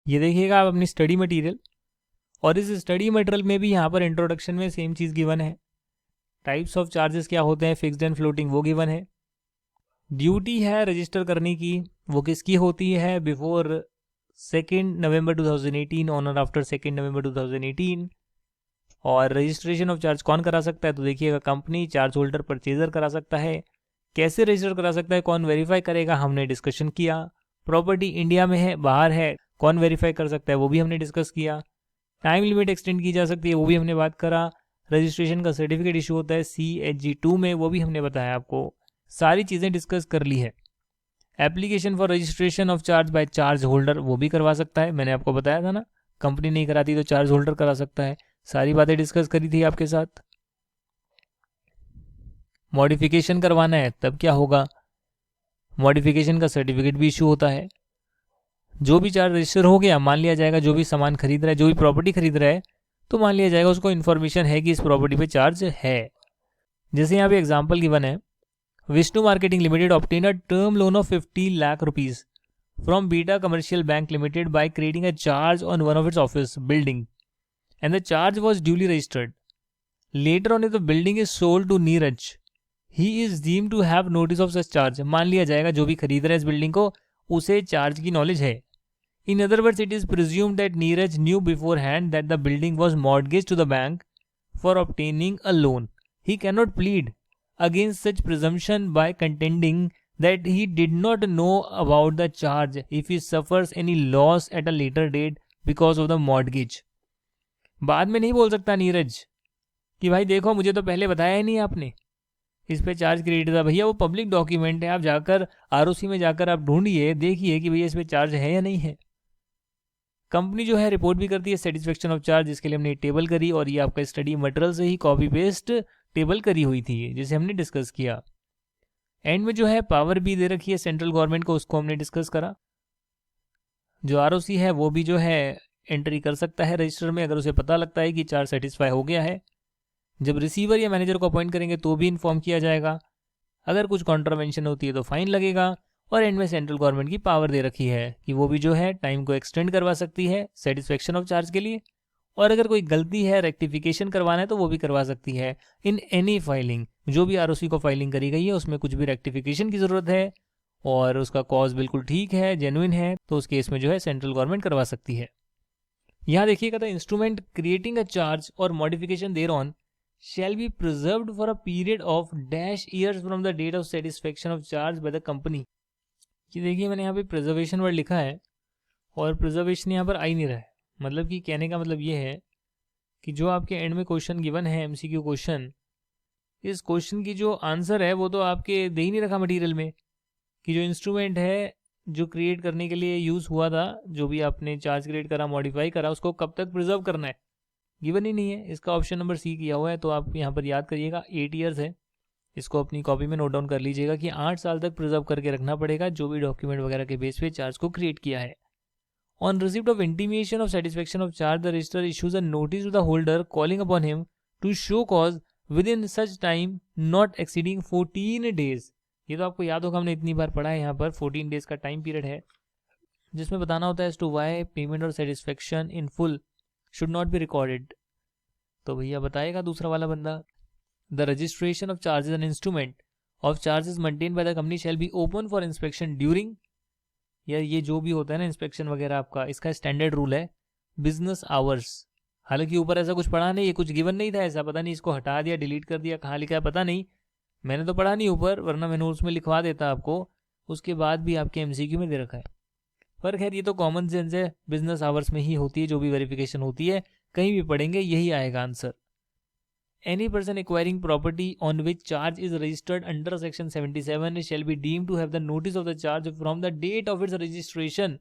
ये देखिएगा आप अपनी स्टडी मटेरियल, और इस स्टडी मटेरियल में भी यहाँ पर इंट्रोडक्शन में सेम चीज़ गिवन है। टाइप्स ऑफ चार्जेस क्या होते हैं, फिक्स्ड एंड फ्लोटिंग, वो गिवन है। ड्यूटी है रजिस्टर करने की, वो किसकी होती है, बिफोर 2 नवंबर 2018, ऑन और आफ्टर 2 नवंबर 2018। और रजिस्ट्रेशन ऑफ चार्ज कौन करा सकता है, तो देखिएगा कंपनी, चार्ज होल्डर, परचेजर करा सकता है। कैसे रजिस्टर करा सकता है, कौन वेरीफाई करेगा, हमने डिस्कशन किया। प्रॉपर्टी इंडिया में है, बाहर है, कौन वेरीफाई कर सकता है, वो भी हमने डिस्कस किया। टाइम लिमिट एक्सटेंड की जा सकती है, वो भी हमने बात करा। रजिस्ट्रेशन का सर्टिफिकेट इशू होता है CHG2 में, वो भी हमने बताया आपको। सारी चीज़ें डिस्कस कर ली है। Application for registration of charge by charge holder, वो भी करवा सकता है, मैंने आपको बताया था ना। कंपनी नहीं कराती तो चार्ज होल्डर करा सकता है। सारी बातें डिस्कस करी थी आपके साथ। मॉडिफिकेशन करवाना है तब क्या होगा, मॉडिफिकेशन का सर्टिफिकेट भी इशू होता है। जो भी चार्ज रजिस्टर हो गया, मान लिया जाएगा जो भी सामान खरीद रहा है, जो भी प्रॉपर्टी खरीद रहा है, तो मान लिया जाएगा उसको इन्फॉर्मेशन है कि इस प्रॉपर्टी पे चार्ज है। जैसे यहाँ पे एग्जाम्पल गिवन है, Vishnu marketing limited obtain a term loan of 50 lakh rupees from Beta commercial bank limited by creating a charge on one of its office building and the charge was duly registered. Later on the building is sold to Neeraj, he is deemed to have notice of such charge. मान लिया जाएगा जो भी खरीद रहा है इस building को, उसे चार्ज की नॉलेज है। In other words, it is presumed that Neeraj knew beforehand that the building was mortgage to the bank for obtaining a loan. He can not plead against such presumption by contending that he did not know about the charge if he suffers any loss at a later date because of the mortgage। बाद में नहीं बोल सकता नीरज कि भाई देखो मुझे तो पहले बताया ही नहीं आपने, इस पे चार्ज क्रेडिट था। भैया वो पब्लिक डॉक्यूमेंट है, आप जाकर ROC में जाकर आप ढूंढिए, देखिए कि भैया इस पे चार्ज है या नहीं है। कंपनी जो है रिपोर्ट भी करती है सेटिस्फेक्शन ऑफ चार्ज, जिसके लिए हमने टेबल करी, और ये आपका स्टडी मटेरियल से ही कॉपी पेस्ट टेबल करी हुई थी जिसे हमने डिस्कस किया। एंड में जो है पावर भी दे रखी है सेंट्रल गवर्नमेंट को, उसको हमने डिस्कस करा। जो ROC है वो भी जो है एंट्री कर सकता है रजिस्टर में, अगर उसे पता लगता है कि चार्ज सेटिस्फाई हो गया है। जब रिसीवर या मैनेजर को अपॉइंट करेंगे तो भी इन्फॉर्म किया जाएगा। अगर कुछ कॉन्ट्रावेंशन होती है तो फाइन लगेगा। और एंड में सेंट्रल गवर्नमेंट की पावर दे रखी है कि वो भी जो है टाइम को एक्सटेंड करवा सकती है सेटिस्फेक्शन ऑफ चार्ज के लिए। और अगर कोई गलती है, रेक्टिफिकेशन करवाना है, तो वो भी करवा सकती है इन एनी फाइलिंग। जो भी ROC को फाइलिंग करी गई है उसमें कुछ भी रेक्टिफिकेशन की ज़रूरत है और उसका कॉज बिल्कुल ठीक है, जेन्युइन है, तो उस केस में जो है सेंट्रल गवर्नमेंट करवा सकती है। यहाँ देखिएगा, the instrument creating a charge or modification thereon shall be preserved for a period of dash years from the date of satisfaction of charge by the company। कि देखिए मैंने यहाँ पे प्रिजर्वेशन वर्ड लिखा है और प्रिजर्वेशन यहाँ पर आ ही नहीं रहा है। मतलब कि कहने का मतलब ये है कि जो आपके एंड में क्वेश्चन गिवन है, MCQ क्वेश्चन, इस क्वेश्चन की जो आंसर है वो तो आपके दे ही नहीं रखा मटेरियल में, कि जो इंस्ट्रूमेंट है जो क्रिएट करने के लिए यूज़ हुआ था, जो भी आपने चार्ज क्रिएट करा, मॉडिफाई करा, उसको कब तक प्रिजर्व करना है, गिवन ही नहीं है। इसका ऑप्शन नंबर C किया हुआ है, तो आप यहाँ पर याद करिएगा 8 ईयर्स है। इसको अपनी कॉपी में नोट डाउन कर लीजिएगा कि 8 साल तक प्रिजर्व करके रखना पड़ेगा जो भी डॉक्यूमेंट वगैरह के बेस पे चार्ज को क्रिएट किया है। On receipt of intimation of satisfaction of charge, the register issues a notice to the holder calling upon him to show cause within such time not exceeding 14 days. ये तो आपको याद होगा, हमने इतनी बार पढ़ा है। यहाँ पर 14 डेज का टाइम पीरियड है जिसमें बताना होता है एज टू वाई पेमेंट और satisfaction in full should not be recorded. तो भैया बताएगा दूसरा वाला बंदा, the registration of charges and instrument of charges maintain by the company shall be open for inspection during, या ये जो भी होता है ना इंस्पेक्शन वगैरह आपका, इसका स्टैंडर्ड रूल है बिजनेस आवर्स। हालांकि ऊपर ऐसा कुछ पढ़ा नहीं, ये कुछ गिवन नहीं था ऐसा, पता नहीं इसको हटा दिया, डिलीट कर दिया, कहाँ लिखा है पता नहीं, मैंने तो पढ़ा नहीं ऊपर, वरना मैं नोट्स में लिखवा देता आपको। उसके बाद भी आपके MCQ में दे रखा है। पर खैर ये तो कॉमन सेंस है, बिजनेस आवर्स में ही होती है जो भी वेरिफिकेशन होती है, कहीं भी पढ़ेंगे यही आएगा answer. Any person acquiring property on which charge is registered under section 77 shall be deemed to have the notice of the charge from the date of its registration।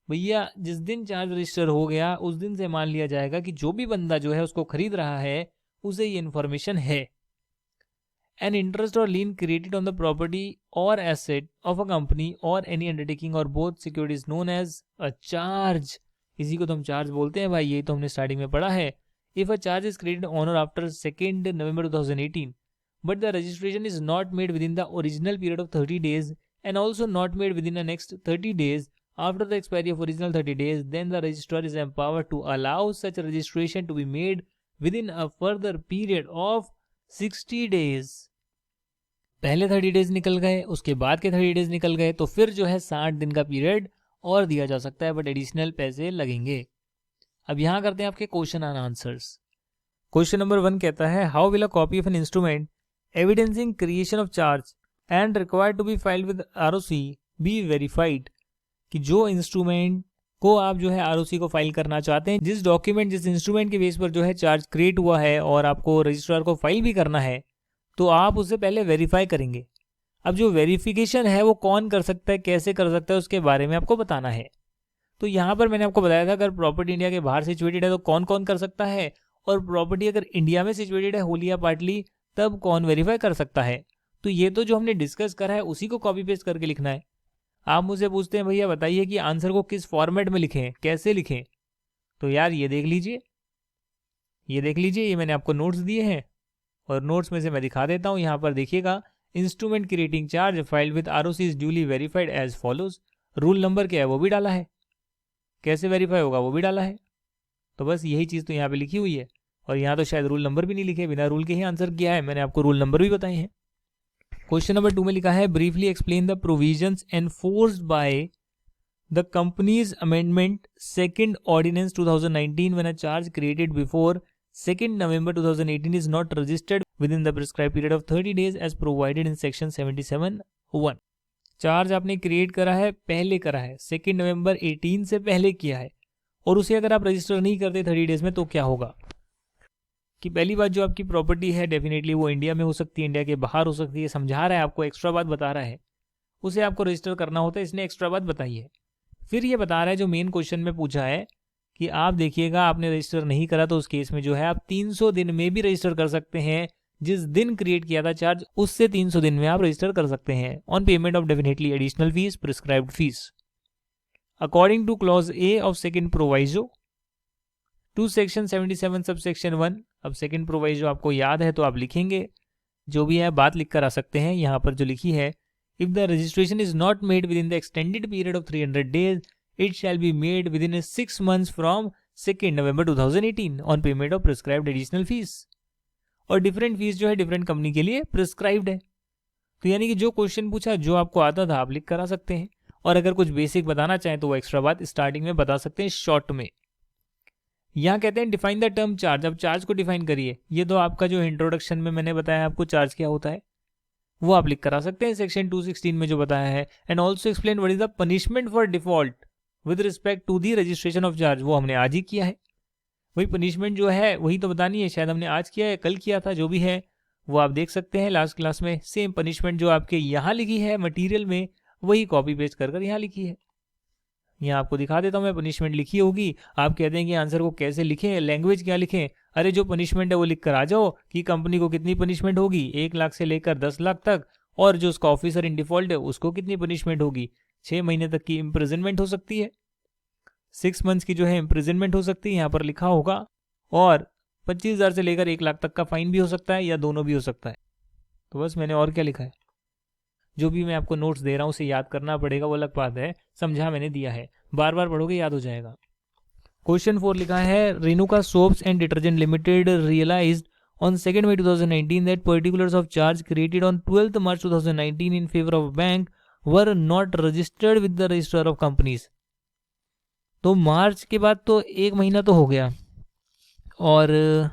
भैया जिस दिन चार्ज रजिस्टर हो गया उस दिन से मान लिया जाएगा कि जो भी बंदा जो है उसको खरीद रहा है उसे ये इन्फॉर्मेशन है। An interest or lien created on the property or asset of a company or any undertaking or both securities known as a charge। इसी को तो हम चार्ज बोलते हैं भाई, ये तो हमने स्टार्टिंग में पढ़ा है। If a charge is created on or after 2 November 2018, but the registration is not made within the original period of 30 days and also not made within the next 30 days After the expiry of original 30 days, then the registrar is empowered to allow such registration to be made within a further period of 60 days. पहले 30 days निकल गए, उसके बाद के 30 days निकल गए, तो फिर जो है 60 दिन का पीरियड और दिया जा सकता है, बट एडिशनल पैसे लगेंगे। अब यहाँ करते हैं आपके question and answers. Question number 1 कहता है, how will a copy of an instrument evidencing creation of charge and required to be filed with ROC be verified, कि जो इंस्ट्रूमेंट को आप जो है आरओसी को फाइल करना चाहते हैं, जिस डॉक्यूमेंट जिस इंस्ट्रूमेंट के बेस पर जो है चार्ज क्रिएट हुआ है और आपको रजिस्ट्रार को फाइल भी करना है, तो आप उससे पहले वेरीफाई करेंगे। अब जो वेरिफिकेशन है वो कौन कर सकता है, कैसे कर सकता है, उसके बारे में आपको बताना है। तो यहाँ पर मैंने आपको बताया था अगर प्रॉपर्टी इंडिया के बाहर सिचुएटेड है तो कौन कौन कर सकता है, और प्रॉपर्टी अगर इंडिया में सिचुएटेड है होली या पार्टली तब कौन वेरीफाई कर सकता है। तो ये तो जो हमने डिस्कस करा है उसी को कॉपी पेस्ट करके लिखना है। आप मुझसे पूछते हैं भैया बताइए कि आंसर को किस फॉर्मेट में लिखें, कैसे लिखें, तो यार ये देख लीजिए, ये मैंने आपको नोट्स दिए हैं और नोट्स में से मैं दिखा देता हूँ। यहाँ पर देखिएगा, instrument creating charge filed with ROC is duly verified as follows. Rule number क्या है वो भी डाला है, कैसे वेरीफाई होगा वो भी डाला है। तो बस यही चीज़ तो यहाँ पे लिखी हुई है, और यहाँ तो शायद रूल नंबर भी नहीं लिखे, बिना रूल के ही आंसर किया है। मैंने आपको रूल नंबर भी बताए हैं। क्वेश्चन नंबर 2 में लिखा है, briefly explain the provisions enforced by the companies amendment second ordinance 2019 when a charge created before 2 November 2018 is not registered within the prescribed period of 30 days as provided in section 77(1). Charge आपने create करा है, पहले करा है, 2 नवंबर 18 से पहले किया है, और उसे अगर आप रजिस्टर नहीं करते 30 डेज में, तो क्या होगा कि पहली बात जो आपकी प्रॉपर्टी है डेफिनेटली वो इंडिया में हो सकती है, इंडिया के बाहर हो सकती है। समझा रहा है आपको, एक्स्ट्रा बात बता रहा है, उसे आपको रजिस्टर करना होता है, इसने एक्स्ट्रा बात बताई है। फिर ये बता रहा है जो मेन क्वेश्चन में पूछा है कि आप देखिएगा आपने रजिस्टर नहीं करा तो उस केस में जो है आप 300 दिन में भी रजिस्टर कर सकते हैं। जिस दिन क्रिएट किया था चार्ज उससे 300 दिन में आप रजिस्टर कर सकते हैं on payment of definitely additional fees, prescribed fees according to clause A of second proviso to section 77 sub section 1। अब सेकंड प्रोवाइजो आपको याद है तो आप लिखेंगे, जो भी है बात लिख कर आ सकते हैं। यहाँ पर जो लिखी है, if the registration is not made with in the extended period of 300 days it shall be made within 6 months from 2 November 2018 on payment of prescribed additional fees। और डिफरेंट फीस जो है डिफरेंट कंपनी के लिए prescribed है। तो यानी कि जो क्वेश्चन पूछा, जो आपको आता था आप लिख कर आ सकते हैं, और अगर कुछ बेसिक बताना चाहें तो वो एक्स्ट्रा बात स्टार्टिंग में बता सकते हैं शॉर्ट में। यहाँ कहते हैं डिफाइन द टर्म चार्ज। अब चार्ज को डिफाइन करिए। ये तो आपका जो इंट्रोडक्शन में मैंने बताया आपको चार्ज क्या होता है, वो आप लिख कर आ सकते हैं सेक्शन 216 में जो बताया है। And also explain what is the punishment for default with respect to the registration of charge. वो हमने आज ही किया है, वही पनिशमेंट जो है वही तो बतानी है। शायद हमने आज किया है, कल किया था, जो भी है वो आप देख सकते हैं लास्ट क्लास में। सेम पनिशमेंट जो आपके यहाँ लिखी है मटेरियल में, वही कॉपी पेस्ट कर यहाँ लिखी है। यहाँ आपको दिखा देता हूँ मैं, पनिशमेंट लिखी होगी। आप कहते हैं कि आंसर को कैसे लिखें, लैंग्वेज क्या लिखें। अरे जो पनिशमेंट है वो लिख कर आ जाओ कि कंपनी को कितनी पनिशमेंट होगी 1 लाख से लेकर 10 लाख तक, और जो उसका ऑफिसर इन डिफॉल्ट है उसको कितनी पनिशमेंट होगी। 6 महीने तक की इम्प्रिजनमेंट हो सकती है, 6 मंथ्स की जो है इम्प्रिजनमेंट हो सकती है, यहाँ पर लिखा होगा, और 25,000 से लेकर 1 लाख तक का फाइन भी हो सकता है, या दोनों भी हो सकता है। तो बस मैंने और क्या लिखा है, जो भी मैं आपको नोट्स दे रहा हूँ उसे याद करना पड़ेगा, वो अलग बात है, समझा मैंने दिया है, बार बार पढ़ोगे याद हो जाएगा। क्वेश्चन 4 लिखा है, Renuka soaps and detergent limited realized on 2 May 2019 that particulars of charge created on 12 March 2019 in favor of bank were not registered with the registrar of companies। तो मार्च के बाद तो 1 महीना तो हो गया, और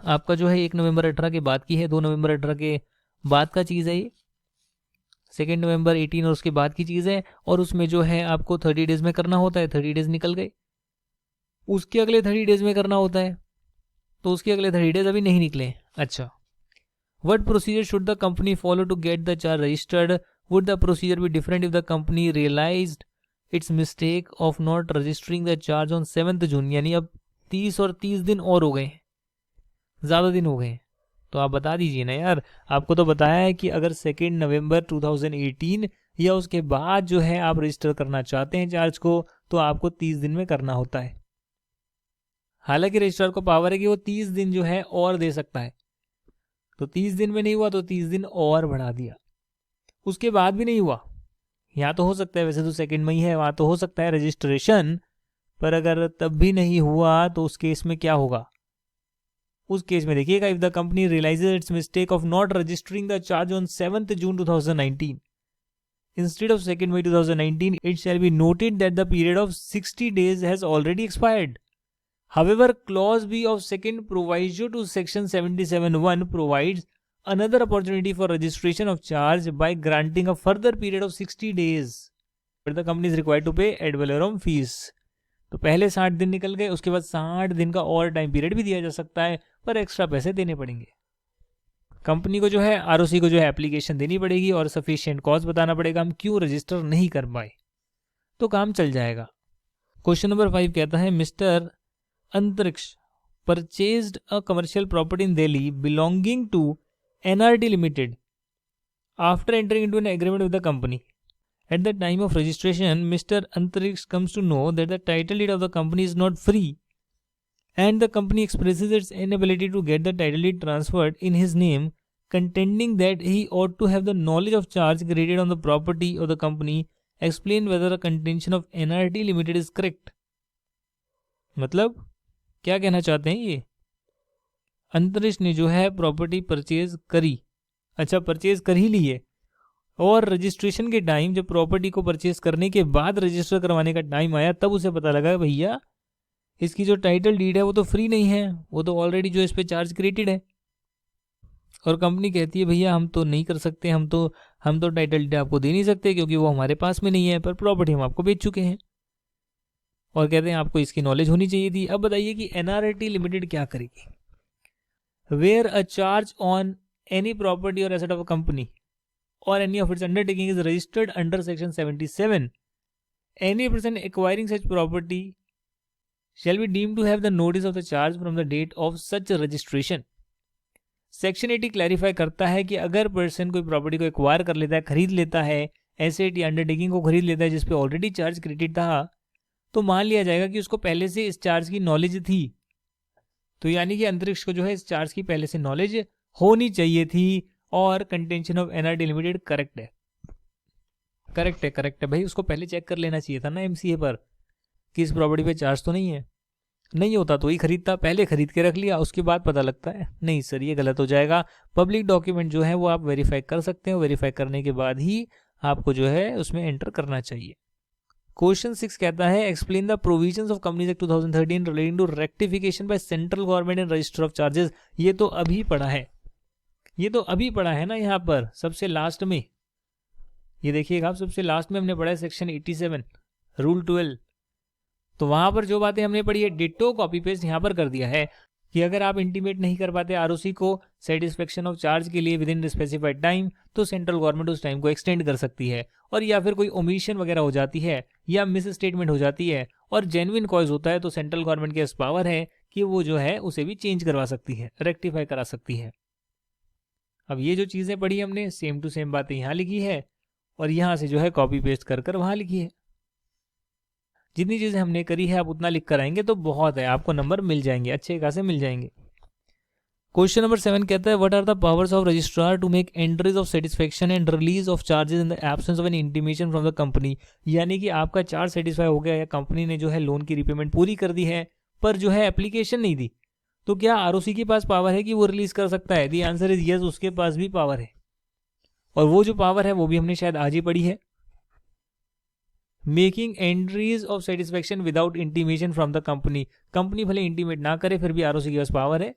आपका जो है 1 नवंबर 18 के बाद की है, 2 नवंबर 18 के बाद का चीज़ है ये, 2 नवंबर 18 और उसके बाद की चीज़ है, और उसमें जो है आपको 30 डेज में करना होता है। 30 डेज निकल गए, उसके अगले 30 डेज में करना होता है, तो उसके अगले 30 डेज अभी नहीं निकले। अच्छा, what procedure should the company follow to get the charge registered? Would the procedure be different if the company realized its mistake of not registering the charge on 7th June? यानी अब 30 और 30 दिन और हो गए, ज़्यादा दिन हो गए, तो आप बता दीजिए ना यार। आपको तो बताया है कि अगर 2 नवंबर 2018 या उसके बाद जो है आप रजिस्टर करना चाहते हैं चार्ज को, तो आपको 30 दिन में करना होता है। हालांकि रजिस्ट्रार को पावर है कि वो 30 दिन जो है और दे सकता है, तो 30 दिन में नहीं हुआ तो 30 दिन और बढ़ा दिया, उसके बाद भी नहीं हुआ यहाँ तो हो सकता है, वैसे तो 2 मई है, वहाँ तो हो सकता है रजिस्ट्रेशन, पर अगर तब भी नहीं हुआ तो उस केस में क्या होगा? उस केस में देखिएगा, if the company realizes its mistake of not registering the charge on 7th June 2019 instead of 2nd May 2019, it shall be noted that the period of 60 days has already expired. However, clause B of second proviso to section 77(1) provides another opportunity for registration of charge by granting a further period of 60 days where the company is required to pay ad valorem fees. तो पहले 60 दिन निकल गए, उसके बाद 60 दिन का और टाइम पीरियड भी दिया जा सकता है, पर एक्स्ट्रा पैसे देने पड़ेंगे। कंपनी को जो है, आरओसी को जो है एप्लीकेशन देनी पड़ेगी और सफिशिएंट कॉज बताना पड़ेगा हम क्यों रजिस्टर नहीं कर पाए, तो काम चल जाएगा। क्वेश्चन नंबर 5 कहता है, mister Antariksh purchased a commercial property in Delhi belonging to NRT limited after entering into an agreement with the company. At the time of registration, Mr. Antariksh comes to know that the title deed of the company is not free and the company expresses its inability to get the title deed transferred in his name, contending that he ought to have the knowledge of charge created on the property of the company. Explain whether the contention of NRT Limited is correct. मतलब क्या कहना चाहते हैं ये? अंतरिक्ष ने जो है प्रॉपर्टी परचेज करी, अच्छा परचेज कर ही ली है, और रजिस्ट्रेशन के टाइम जब प्रॉपर्टी को परचेज करने के बाद रजिस्टर करवाने का टाइम आया, तब उसे पता लगा भैया इसकी जो टाइटल डीड है वो तो फ्री नहीं है, वो तो ऑलरेडी जो इस पे चार्ज क्रिएटेड है। और कंपनी कहती है भैया हम तो नहीं कर सकते, हम तो टाइटल डीड आपको दे नहीं सकते क्योंकि वो हमारे पास में नहीं है, पर प्रॉपर्टी हम आपको बेच चुके हैं। और कहते हैं आपको इसकी नॉलेज होनी चाहिए थी। अब बताइए कि एनआरटी लिमिटेड क्या करेगी? Where a charge on any property or asset of a company or any of its undertaking is registered under section 77, any person acquiring such property shall be deemed to have the notice of the charge from the date of such registration. Section 80 clarify करता है कि अगर person कोई property को acquire कर लेता है, खरीद लेता है, एसेट या अंडरटेकिंग को खरीद लेता है जिसपे ऑलरेडी चार्ज क्रेडिट था, तो मान लिया जाएगा कि उसको पहले से इस चार्ज की नॉलेज थी। तो यानी कि अंतरिक्ष को जो है इस चार्ज की पहले से नॉलेज होनी चाहिए थी, और contention of NRT limited correct है। करेक्ट है भाई, उसको पहले चेक कर लेना चाहिए था ना एमसीए पर कि इस प्रॉपर्टी पे चार्ज तो नहीं है। नहीं होता तो ही खरीदता, पहले खरीद के रख लिया, उसके बाद पता लगता है नहीं सर ये गलत हो जाएगा। पब्लिक डॉक्यूमेंट जो है वो आप वेरीफाई कर सकते हैं, वेरीफाई करने के बाद ही आपको जो है उसमें एंटर करना चाहिए। क्वेश्चन 6 कहता है, explain the provisions of companies act 2013 relating to rectification by central government in register of charges. ये तो अभी पढ़ा है ना, यहाँ पर सबसे लास्ट में, ये देखिएगा आप, सबसे लास्ट में हमने पढ़ा है सेक्शन 87 रूल 12। तो वहां पर जो बातें हमने पढ़ी है डिट्टो कॉपी पेस्ट यहाँ पर कर दिया है कि अगर आप इंटीमेट नहीं कर पाते आरओसी को सेटिस्फेक्शन ऑफ चार्ज के लिए विद इन स्पेसिफाइड टाइम, तो सेंट्रल गवर्नमेंट उस टाइम को एक्सटेंड कर सकती है। और या फिर कोई ओमिशन वगैरह हो जाती है या मिस स्टेटमेंट हो जाती है और जेन्युइन कॉज होता है, तो सेंट्रल गवर्नमेंट के पास पावर है कि वो जो है उसे भी चेंज करवा सकती है, रेक्टिफाई करा सकती है। अब ये जो चीज़ें पढ़ी हमने, सेम टू सेम बातें यहाँ लिखी है और यहाँ से जो है कॉपी पेस्ट कर वहाँ लिखी है। जितनी चीज़ें हमने करी है आप उतना लिख कर आएंगे तो बहुत है, आपको नंबर मिल जाएंगे, अच्छे खासे मिल जाएंगे। क्वेश्चन नंबर 7 कहता है, what are the powers of registrar to make entries of satisfaction and release of charges in the absence of an intimation from the company. यानी कि आपका चार्ज सेटिस्फाई हो गया या कंपनी ने जो है लोन की रीपेमेंट पूरी कर दी है, पर जो है एप्लीकेशन नहीं दी, तो क्या आरओसी के पास पावर है कि वो रिलीज कर सकता है? दी आंसर इज यस, उसके पास भी पावर है। और वो जो पावर है वो भी हमने शायद आज ही पढ़ी है, making entries of satisfaction without intimation from the company. Company भले इंटीमेट ना करे फिर भी आरओसी के पास पावर है,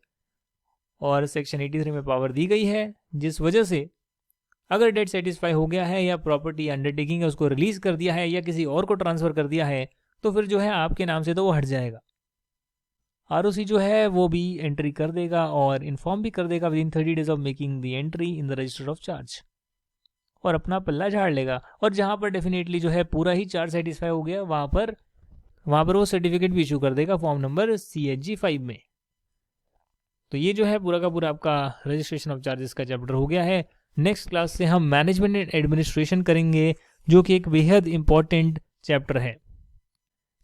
और सेक्शन 83 में पावर दी गई है, जिस वजह से अगर डेट सेटिस्फाई हो गया है या प्रॉपर्टी अंडरटेकिंग है उसको रिलीज कर दिया है या किसी और को ट्रांसफर कर दिया है, तो फिर जो है आपके नाम से तो वो हट जाएगा। आरओसी जो है वो भी एंट्री कर देगा और इन्फॉर्म भी कर देगा with in 30 days of making the entry in the register of charge, और अपना पल्ला झाड़ लेगा। और जहां पर डेफिनेटली जो है पूरा ही चार्ज सेटिस्फाई हो गया, वहां पर वो सर्टिफिकेट भी इशू कर देगा फॉर्म नंबर CHG 5 में। तो ये जो है पूरा का पूरा आपका रजिस्ट्रेशन ऑफ चार्जेस का चैप्टर हो गया है। नेक्स्ट क्लास से हम मैनेजमेंट एंड एडमिनिस्ट्रेशन करेंगे, जो कि एक बेहद इंपॉर्टेंट चैप्टर है।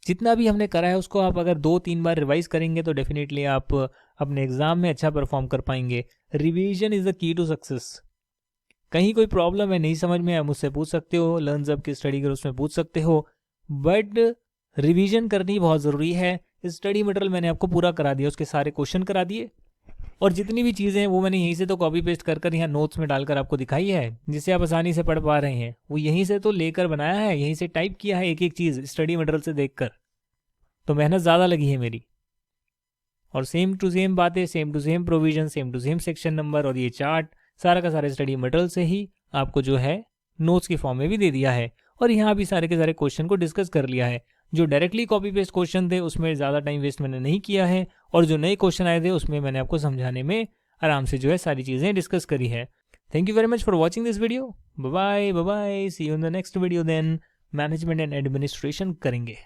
जितना भी हमने करा है उसको आप अगर 2-3 बार रिवाइज करेंगे तो डेफिनेटली आप अपने एग्जाम में अच्छा परफॉर्म कर पाएंगे। Revision is the key to success. कहीं कोई प्रॉब्लम है, नहीं समझ में आया, मुझसे पूछ सकते हो, लर्नजब की स्टडी ग्रुप्स में पूछ सकते हो। बट रिवीजन करनी बहुत ज़रूरी है। स्टडी मटेरियल मैंने आपको पूरा करा दिया, उसके सारे क्वेश्चन करा दिए, और जितनी भी चीज़ें हैं वो मैंने यहीं से तो कॉपी पेस्ट कर यहाँ नोट्स में डालकर आपको दिखाई है, जिससे आप आसानी से पढ़ पा रहे हैं। वो यहीं से तो लेकर बनाया है, यहीं से टाइप किया है एक एक चीज़ स्टडी मटेरियल से देखकर। तो मेहनत ज़्यादा लगी है मेरी। और सेम टू सेम बातें, same to same provision, same to same section number, और ये चार्ट सारा का सारा स्टडी मटेरियल से ही आपको जो है नोट्स के फॉर्म में भी दे दिया है। और यहाँ भी सारे के सारे क्वेश्चन को डिस्कस कर लिया है। जो डायरेक्टली कॉपी पेस्ट क्वेश्चन थे उसमें ज़्यादा टाइम वेस्ट मैंने नहीं किया है, और जो नए क्वेश्चन आए थे उसमें मैंने आपको समझाने में आराम से जो है सारी चीज़ें डिस्कस करी है। Thank you very much for watching this video. Bye bye, see you in the next video. Then management and administration करेंगे।